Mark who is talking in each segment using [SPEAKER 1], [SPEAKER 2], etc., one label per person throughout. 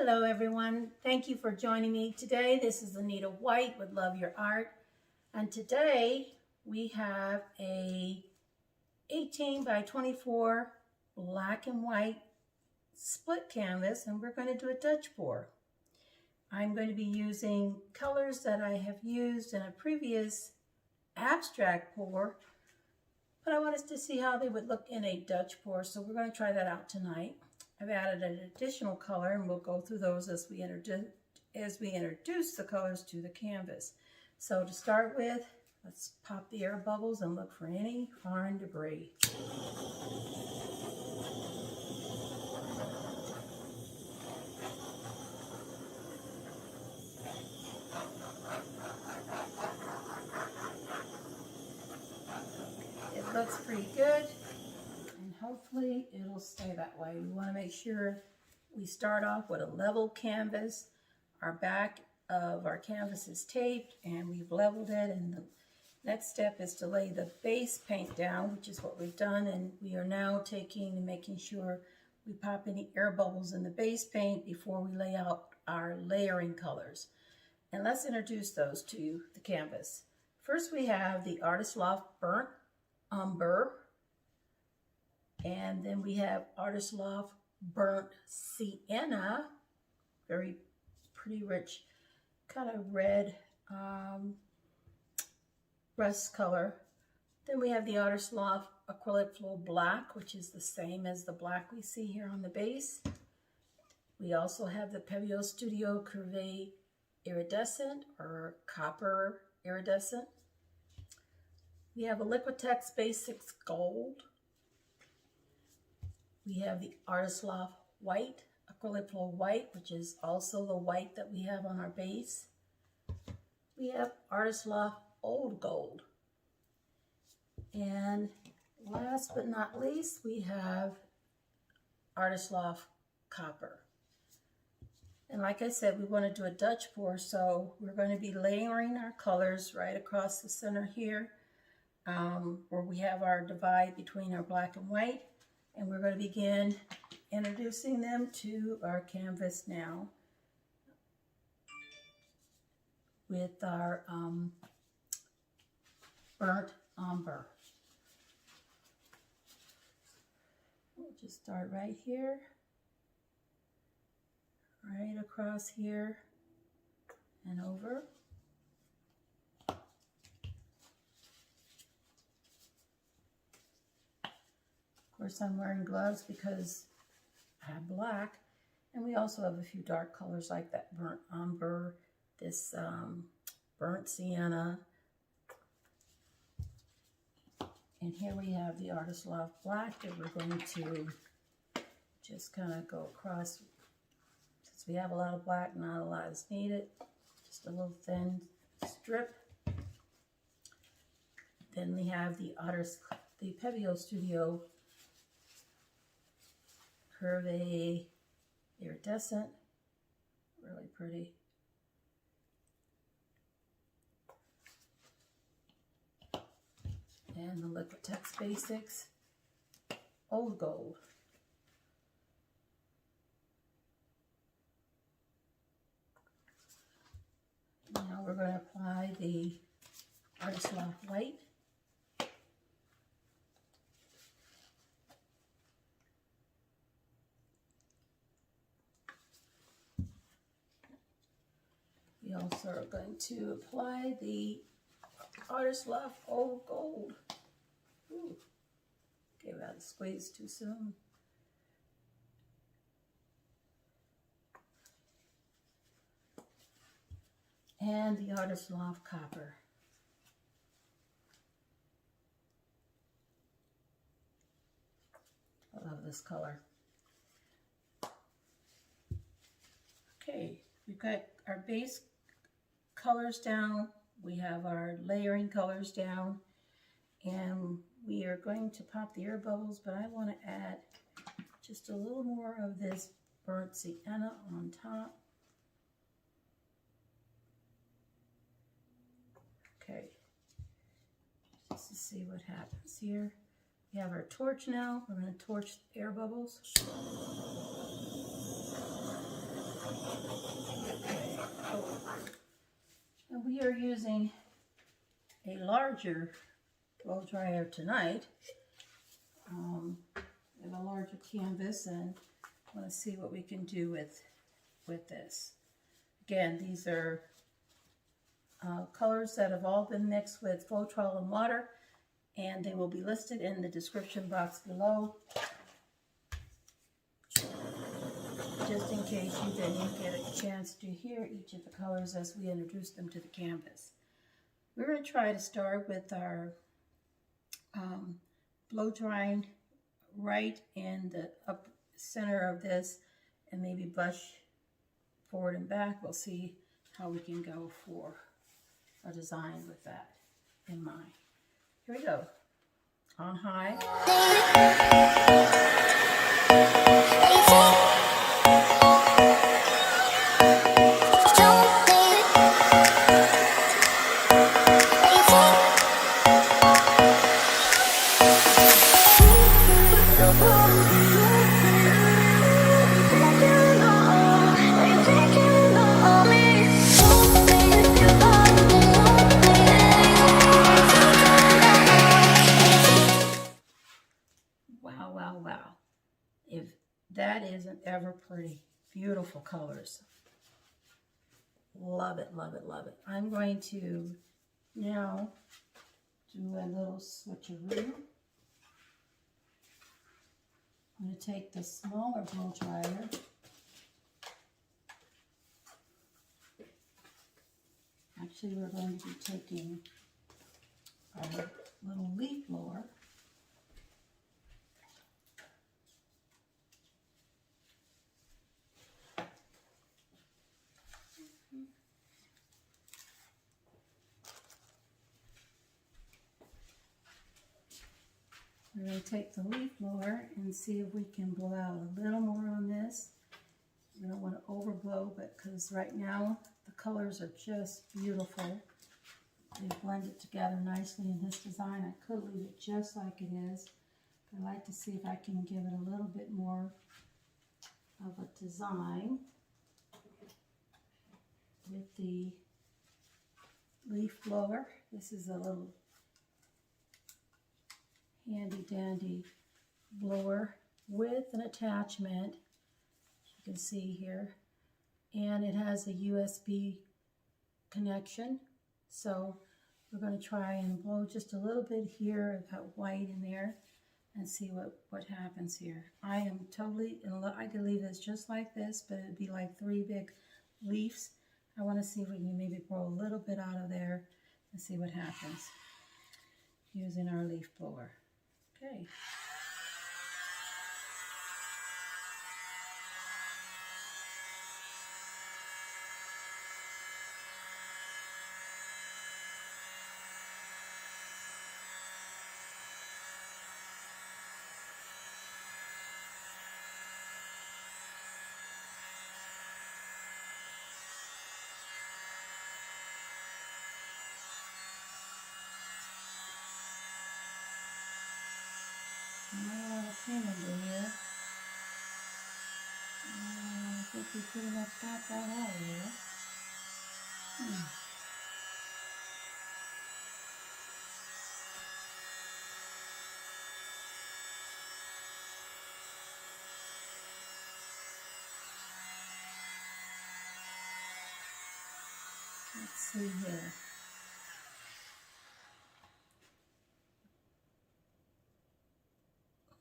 [SPEAKER 1] Hello everyone, thank you for joining me today. This is Anita White with Love Your Art, and today we have a 18 by 24 black and white split canvas, and we're going to do a Dutch pour. I'm going to be using colors that I have used in a previous abstract pour, but I wanted to see how they would look in a Dutch pour, so we're going to try that out tonight. I've added an additional color, and we'll go through those as we introduce the colors to the canvas. So to start with, let's pop the air bubbles and look for any foreign debris. It looks pretty good. Hopefully it'll stay that way. We want to make sure we start off with a level canvas. Our back of our canvas is taped and we've leveled it, and the next step is to lay the base paint down, which is what we've done, and we are now taking and making sure we pop any air bubbles in the base paint before we lay out our layering colors. And let's introduce those to the canvas. First we have the Artist Loft Burnt Umber. And then we have Artist Loft Burnt Sienna, very pretty rich, kind of red rust color. Then we have the Artist Loft Acrylic Flow Black, which is the same as the black we see here on the base. We also have the Pebeo Studio Cuvre Iridescent, or Copper Iridescent. We have a Liquitex Basics Gold. We have the Artist Loft White, Acrylic Flow White, which is also the white that we have on our base. We have Artist Loft Old Gold. And last but not least, we have Artist Loft Copper. And like I said, we want to do a Dutch pour, so we're going to be layering our colors right across the center here, where we have our divide between our black and white. And we're going to begin introducing them to our canvas now with our burnt umber. We'll just start right here, right across here and over. Of course, I'm wearing gloves because I have black, and we also have a few dark colors like that burnt umber, this burnt sienna, and here we have the Artist Loft Black that we're going to just kind of go across. Since we have a lot of black, not a lot is needed, just a little thin strip. Then we have the Pebeo Studio Cuvre Iridescent, really pretty. And the Liquitex Basics Old Gold. Now we're going to apply the Artist Loft White. We also are going to apply the Artist Loft Old Gold. Ooh, gave out a squeeze too soon. And the Artist Loft Copper. I love this color. Okay, we've got our base colors down, we have our layering colors down, and we are going to pop the air bubbles, but I want to add just a little more of this burnt sienna on top. Okay, just to see what happens here. We have our torch now. We're going to torch the air bubbles. larger blow dryer tonight. We have a larger canvas, and I want to see what we can do with this. Again, these are colors that have all been mixed with Floetrol and water, and they will be listed in the description box below, just in case you didn't get a chance to hear each of the colors as we introduce them to the canvas. We're going to try to start with our blow drying right in the up center of this, and maybe brush forward and back. We'll see how we can go for a design with that in mind. Here we go. On high. Wow. If that isn't ever pretty. Beautiful colors. Love it. I'm going to now do a little switcheroo. I'm going to take the smaller blow dryer Actually, we're going to be taking our little leaf blower We're going to take the leaf blower and see if we can blow out a little more on this. We don't want to overblow, but because right now the colors are just beautiful. They blended together nicely in this design. I could leave it just like it is. I'd like to see if I can give it a little bit more of a design with the leaf blower. This is a little handy dandy blower with an attachment, you can see here, and it has a USB connection. So we're going to try and blow just a little bit here. I've got white in there, and see what happens here. I am totally in love. I could leave this just like this, but it'd be like 3 big leaves. I want to see if we can maybe blow a little bit out of there and see what happens using our leaf blower. Okay. Under here. I think we pretty much got that out of here. Let's see here.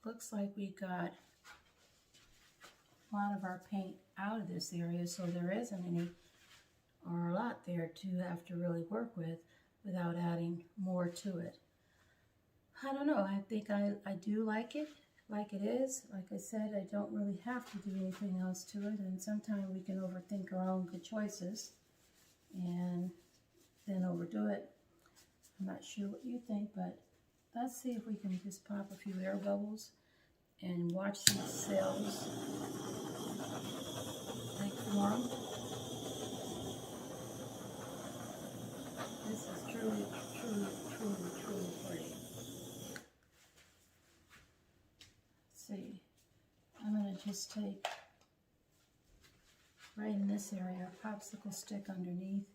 [SPEAKER 1] Looks like we got a lot of our paint out of this area, so there isn't any or a lot there to have to really work with without adding more to it. I don't know, I think I do like it is. Like I said, I don't really have to do anything else to it, and sometimes we can overthink our own good choices and then overdo it. I'm not sure what you think, but let's see if we can just pop a few air bubbles and watch these cells like form. This is truly pretty. Let's see. I'm going to just take right in this area a popsicle stick underneath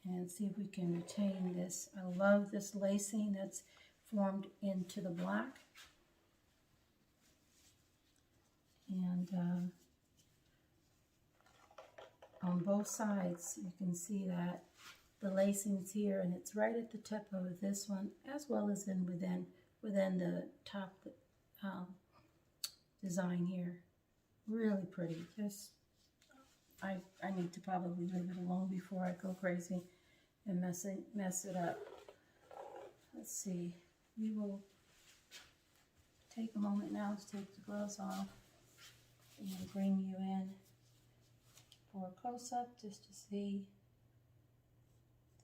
[SPEAKER 1] and see if we can retain this. I love this lacing that's formed into the black. And on both sides, you can see that the lacing's here, and it's right at the tip of this one, as well as within the top design here. Really pretty. Just I need to probably leave it alone before I go crazy and mess it up. Let's see. We will take a moment now to take the gloves off and bring you in for a close-up just to see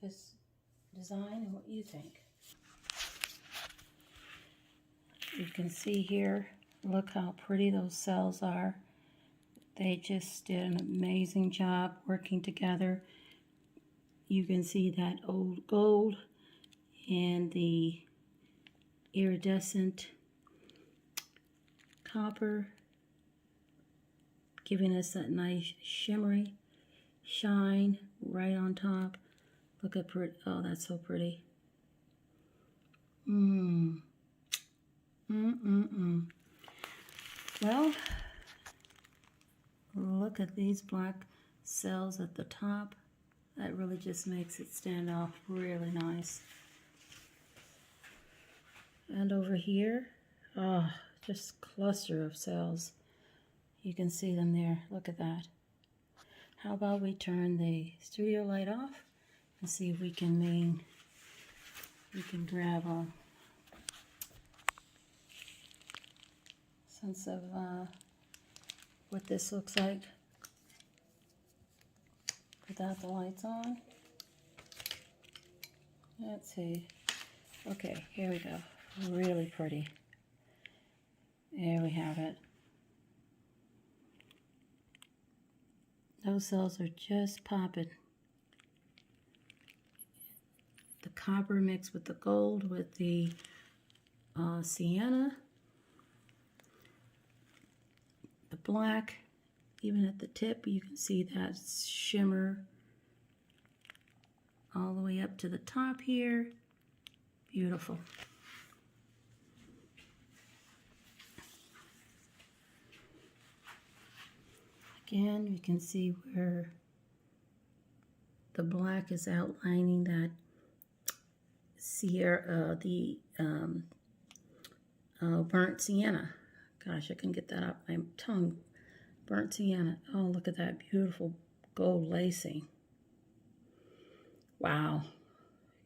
[SPEAKER 1] this design and what you think. You can see here, look how pretty those cells are. They just did an amazing job working together. You can see that old gold and the iridescent copper giving us that nice shimmery shine right on top. Look at pretty. Oh, that's so pretty. Well, look at these black cells at the top. That really just makes it stand off really nice. And over here, oh, just cluster of cells. You can see them there. Look at that. How about we turn the studio light off and see if we can grab a sense of what this looks like without the lights on. Let's see. Okay, here we go. Really pretty. There we have it. Those cells are just popping. The copper mixed with the gold with the sienna. The black, even at the tip, you can see that shimmer all the way up to the top here. Beautiful. Again, you can see where the black is outlining that burnt sienna. Gosh, I can get that up my tongue. Burnt sienna. Oh, look at that beautiful gold lacing. Wow.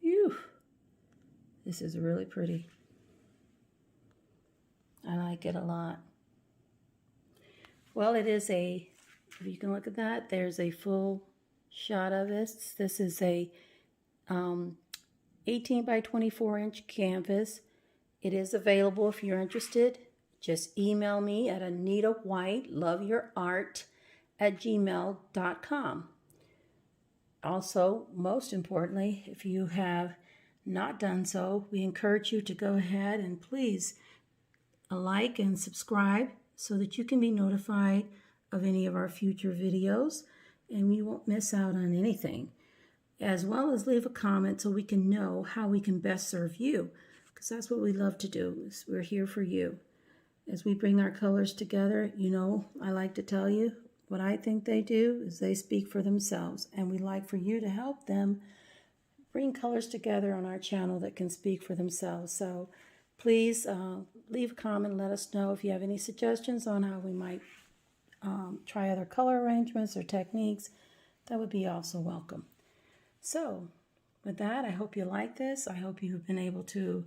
[SPEAKER 1] Phew. This is really pretty. I like it a lot. Well, it is if you can look at that, there's a full shot of this. This is a 18 by 24 inch canvas. It is available if you're interested. Just email me at anitawhite.loveyourart@gmail.com. Also, most importantly, if you have not done so, we encourage you to go ahead and please like and subscribe so that you can be notified of any of our future videos and you won't miss out on anything. As well as leave a comment so we can know how we can best serve you, because that's what we love to do. Is we're here for you. As we bring our colors together, you know, I like to tell you what I think they do is they speak for themselves, and we like for you to help them bring colors together on our channel that can speak for themselves. So please leave a comment, let us know if you have any suggestions on how we might try other color arrangements or techniques. That would be also welcome. So with that, I hope you like this. I hope you've been able to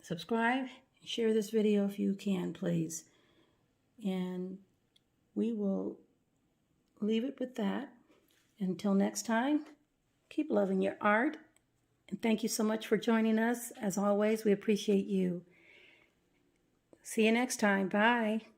[SPEAKER 1] subscribe. Share this video if you can, please. And we will leave it with that. Until next time, keep loving your art. And thank you so much for joining us. As always, we appreciate you. See you next time. Bye.